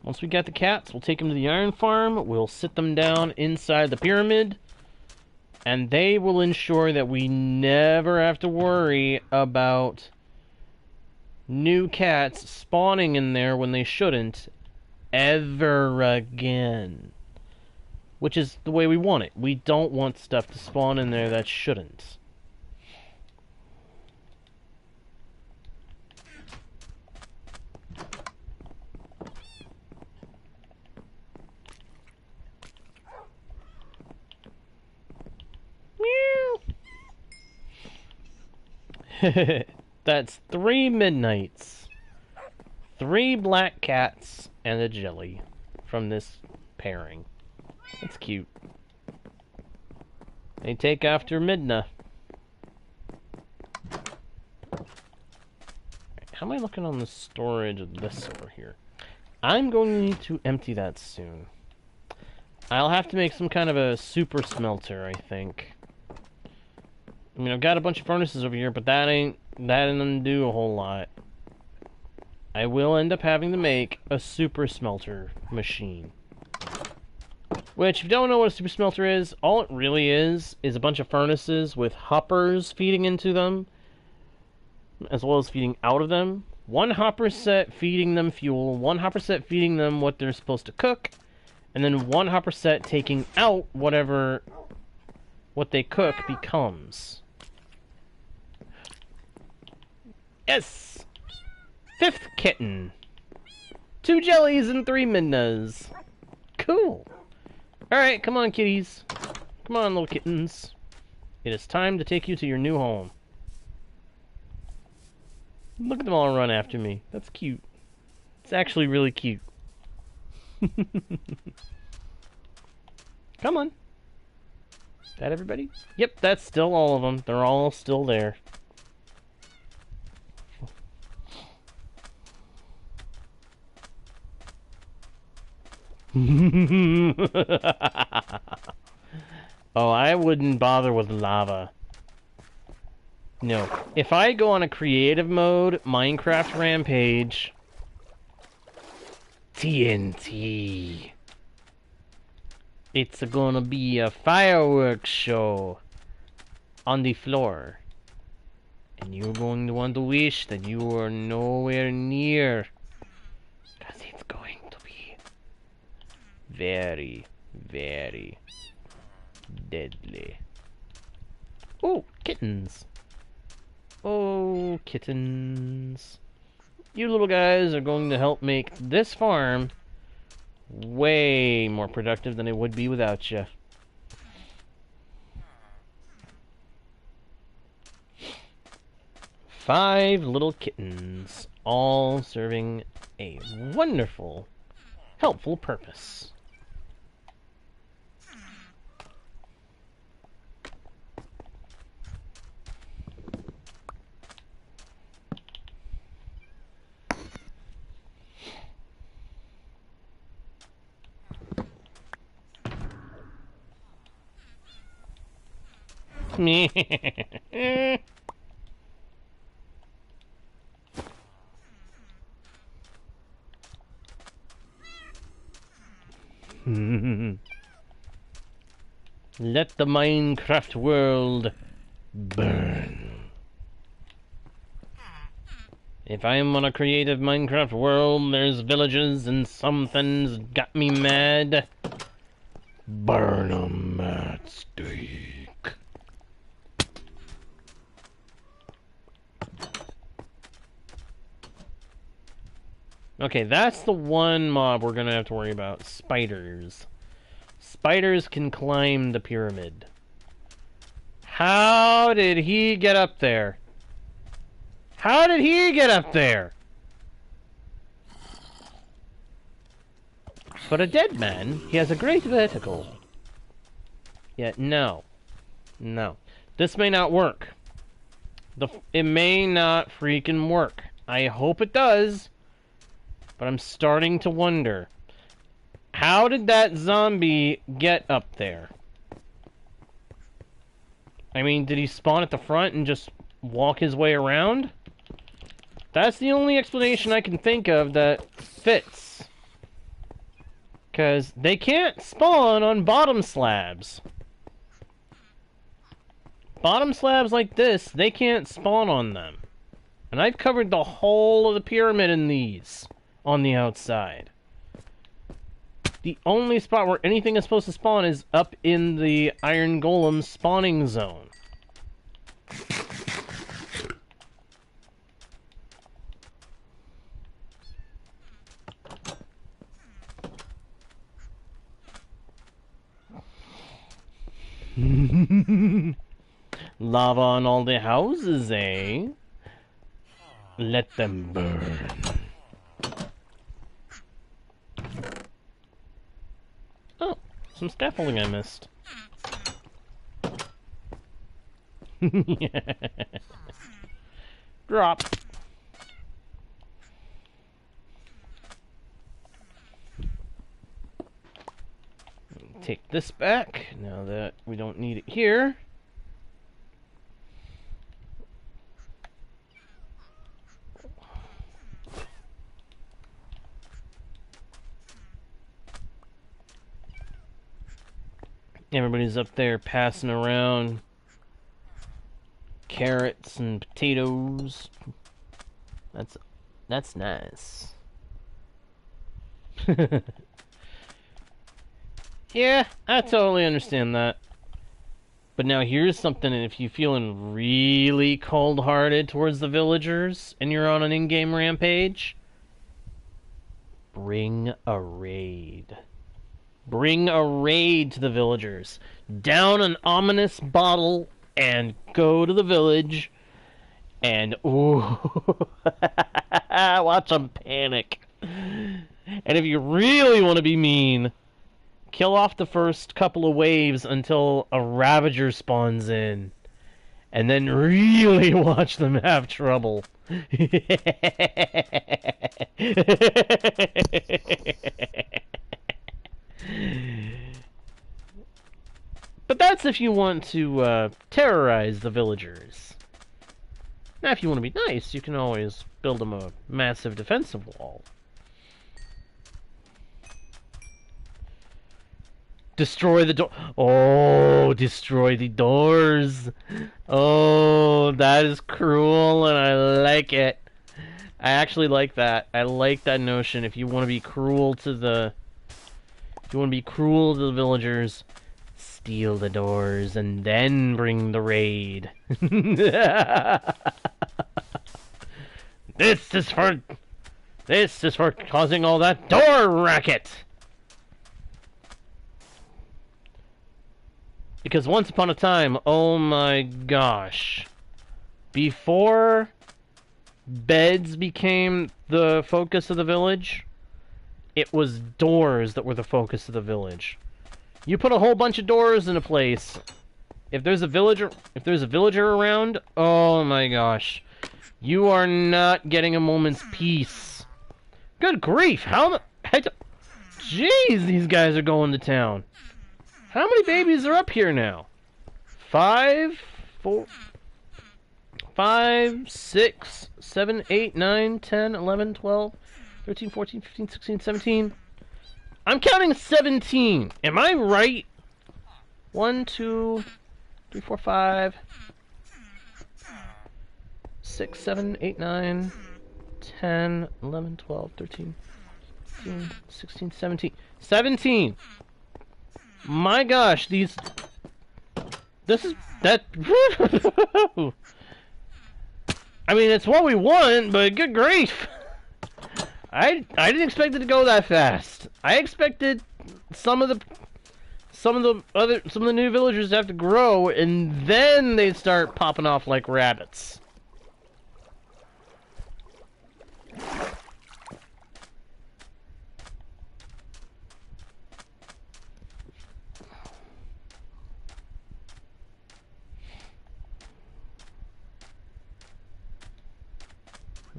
[SPEAKER 1] Once we got the cats, we'll take them to the iron farm, we'll sit them down inside the pyramid, and they will ensure that we never have to worry about new cats spawning in there when they shouldn't ever again. Which is the way we want it. We don't want stuff to spawn in there that shouldn't. Meow. That's 3 Midnights. 3 black cats and a Jelly from this pairing. That's cute. They take after Midna. How am I looking on the storage of this over here? I'm going to need to empty that soon. I'll have to make some kind of a super smelter, I think. I mean, I've got a bunch of furnaces over here, but that doesn't do a whole lot. I will end up having to make a super smelter machine. Which, if you don't know what a super smelter is, all it really is a bunch of furnaces with hoppers feeding into them, as well as feeding out of them. One hopper set feeding them fuel, one hopper set feeding them what they're supposed to cook, and then one hopper set taking out what they cook becomes. Yes! 5th kitten. 2 jellies and 3 midnas. Cool. Alright, come on, kitties. Come on, little kittens. It is time to take you to your new home. Look at them all run after me. That's cute. It's actually really cute. Come on. That everybody? Yep, that's still all of them. They're all still there. Oh, I wouldn't bother with lava. No. If I go on a creative mode, Minecraft Rampage... TNT. It's gonna be a fireworks show on the floor. And you're going to want to wish that you were nowhere near. Because it's going to be very, very deadly. Oh, kittens. Oh, kittens. You little guys are going to help make this farm way more productive than it would be without you. Five little kittens, all serving a wonderful, helpful purpose. Let the Minecraft world burn. If I'm on a creative Minecraft world, there's villages and something's got me mad. Burn 'em at stake. Okay, that's the one mob we're gonna have to worry about. Spiders. Spiders can climb the pyramid. How did he get up there? How did he get up there? But a dead man, he has a great vertical. Yet no. No. This may not work. It may not freaking work. I hope it does. But I'm starting to wonder. How did that zombie get up there? I mean, did he spawn at the front and just walk his way around? That's the only explanation I can think of that fits. Because they can't spawn on bottom slabs. Bottom slabs like this, they can't spawn on them. And I've covered the whole of the pyramid in these on the outside. The only spot where anything is supposed to spawn is up in the Iron Golem spawning zone. Lava on all the houses, eh? Let them burn. Oh, some scaffolding I missed. Drop. take this back now that we don't need it here. Everybody's up there passing around carrots and potatoes. That's nice. Yeah, I totally understand that. But now here's something, if you're feeling really cold-hearted towards the villagers and you're on an in-game rampage, bring a raid. Bring a raid to the villagers. Down an ominous bottle and go to the village and ooh, watch them panic. And if you really want to be mean, kill off the first couple of waves until a Ravager spawns in. And then really watch them have trouble. But that's if you want to terrorize the villagers. Now, if you want to be nice, you can always build them a massive defensive wall. Destroy the door. Oh, destroy the doors. Oh, that is cruel, and I like it. I actually like that. I like that notion. If you want to be cruel to the... If you want to be cruel to the villagers, steal the doors and then bring the raid. This is for causing all that door racket. Because once upon a time, oh my gosh, before beds became the focus of the village, it was doors that were the focus of the village. You put a whole bunch of doors in a place. If there's a villager around, oh my gosh, you are not getting a moment's peace. Good grief! Jeez, these guys are going to town. How many babies are up here now? 5, 6, 7, 8, 9, 10, 11, 12, 13, 14, 15, 16, 17. I'm counting 17. Am I right? 1, 2, 3, 4, 5, 6, 7, 8, 9, 10, 11, 12, 13, 15, 16, 17. 17! My gosh, this is... that... I mean, it's what we want, but good grief! I didn't expect it to go that fast. I expected some of the new villagers to have to grow, and then they'd start popping off like rabbits.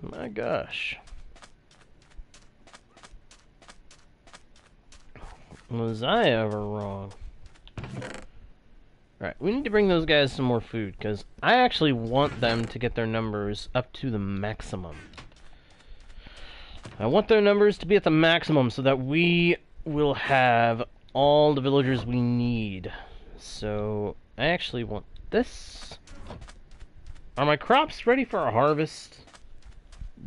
[SPEAKER 1] My gosh. Was I ever wrong? Alright, we need to bring those guys some more food, because I actually want them to get their numbers up to the maximum. I want their numbers to be at the maximum so that we will have all the villagers we need. So, I actually want this. Are my crops ready for a harvest?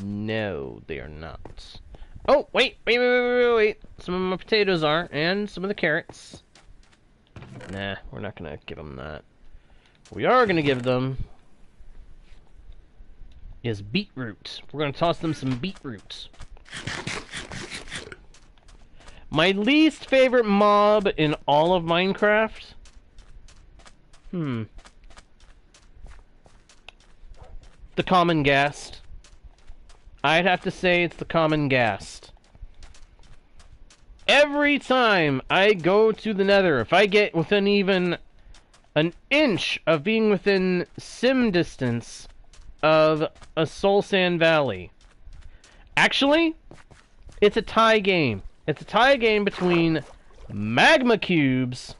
[SPEAKER 1] No, they are not. Oh, wait. Some of my potatoes are, and some of the carrots. Nah, we're not gonna give them that. We are gonna give them is beetroot. We're gonna toss them some beetroot. My least favorite mob in all of Minecraft? The common ghast. I'd have to say it's the common ghast. Every time I go to the nether, if I get within even an inch of being within sim distance of a Soul Sand Valley. Actually, it's a tie game. It's a tie game between magma cubes,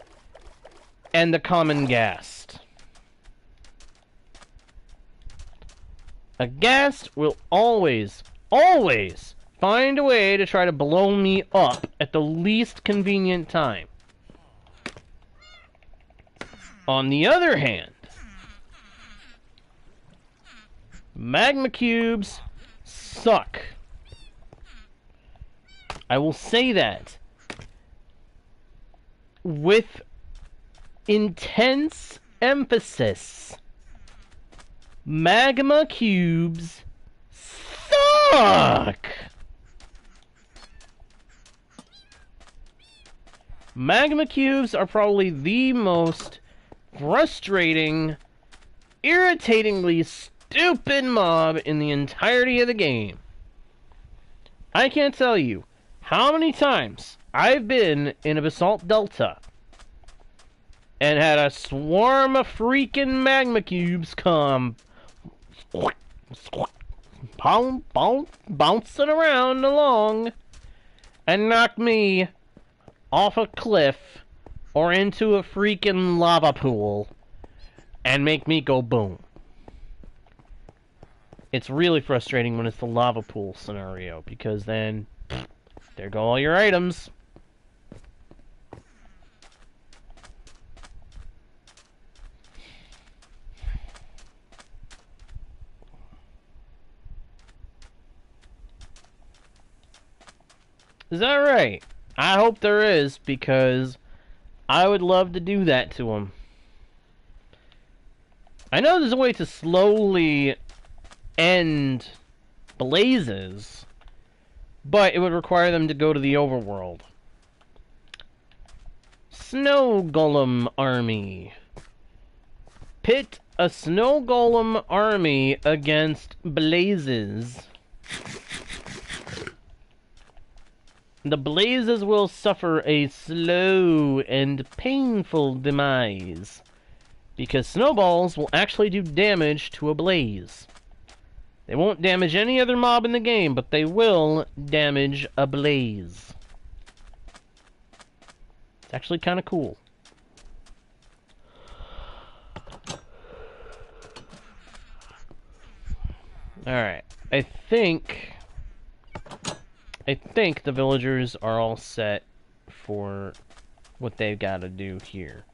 [SPEAKER 1] and the common ghast. A ghast will always find a way to try to blow me up at the least convenient time. On the other hand, magma cubes suck. I will say that with intense emphasis. Magma cubes suck! Magma cubes are probably the most frustrating, irritatingly stupid mob in the entirety of the game. I can't tell you how many times I've been in a Basalt Delta and had a swarm of freaking magma cubes come bouncing around along and knock me off a cliff or into a freaking lava pool and make me go boom. It's really frustrating when it's the lava pool scenario, because then there go all your items. Is that right? I hope there is, because I would love to do that to them. I know there's a way to slowly end blazes, but it would require them to go to the overworld. Snow Golem Army. Pit a Snow Golem army against blazes. The blazes will suffer a slow and painful demise, because snowballs will actually do damage to a blaze. They won't damage any other mob in the game, but they will damage a blaze. It's actually kind of cool. Alright, I think the villagers are all set for what they've got to do here.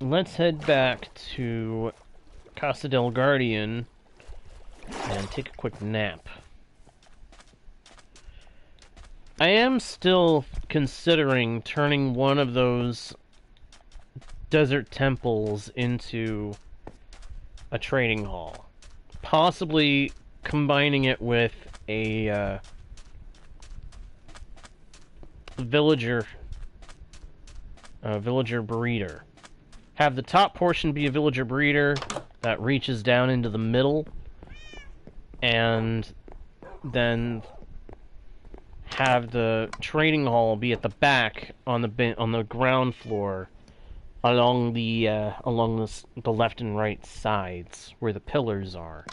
[SPEAKER 1] Let's head back to Casa del Guardian and take a quick nap. I am still considering turning one of those desert temples into a trading hall. Possibly combining it with a villager breeder. Have the top portion be a villager breeder that reaches down into the middle, and then have the trading hall be at the back on the ground floor, along the left and right sides where the pillars are.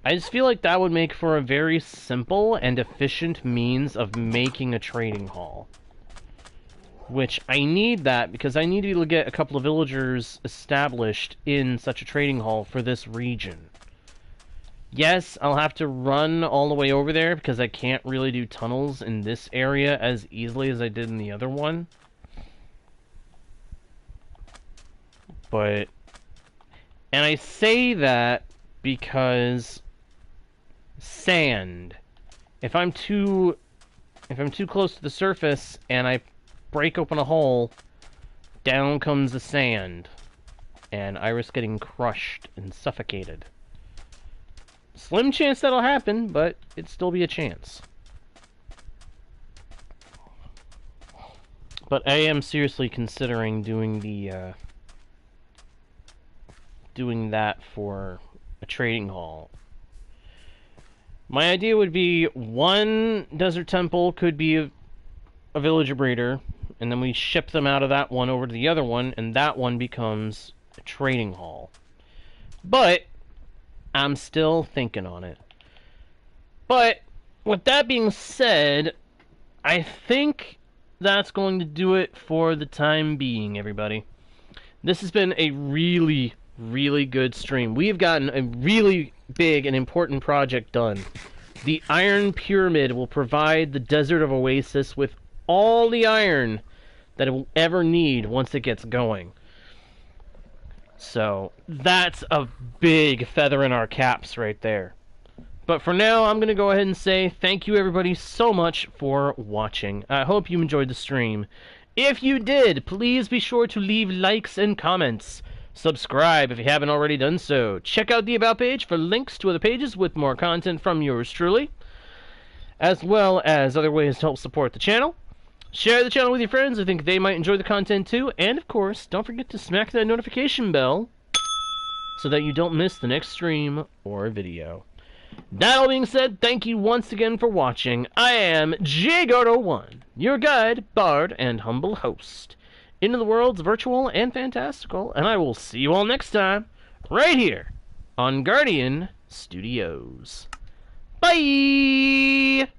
[SPEAKER 1] I just feel like that would make for a very simple and efficient means of making a trading hall. Which I need that because I need to be able to get a couple of villagers established in such a trading hall for this region. Yes, I'll have to run all the way over there because I can't really do tunnels in this area as easily as I did in the other one. But, and I say that because sand. If I'm too close to the surface and I break open a hole, down comes the sand, and I risk getting crushed and suffocated. Slim chance that'll happen, but it'd still be a chance. But I am seriously considering doing the doing that for a trading hall. My idea would be one desert temple could be a villager breeder, and then we ship them out of that one over to the other one, and that one becomes a trading hall. But I'm still thinking on it. But with that being said, I think that's going to do it for the time being, everybody. This has been a really, really good stream. We've gotten a really big and important project done. The Iron Pyramid will provide the Desert of Oasis with all the iron that it will ever need once it gets going. So, that's a big feather in our caps right there. But for now, I'm going to go ahead and say thank you everybody so much for watching. I hope you enjoyed the stream. If you did, please be sure to leave likes and comments. Subscribe if you haven't already done so. Check out the About page for links to other pages with more content from yours truly, as well as other ways to help support the channel. Share the channel with your friends. I think they might enjoy the content too. And of course, don't forget to smack that notification bell so that you don't miss the next stream or video. That all being said, thank you once again for watching. I am Gyros1, your guide, bard, and humble host into the worlds virtual and fantastical, and I will see you all next time, right here on Guardian Studios. Bye!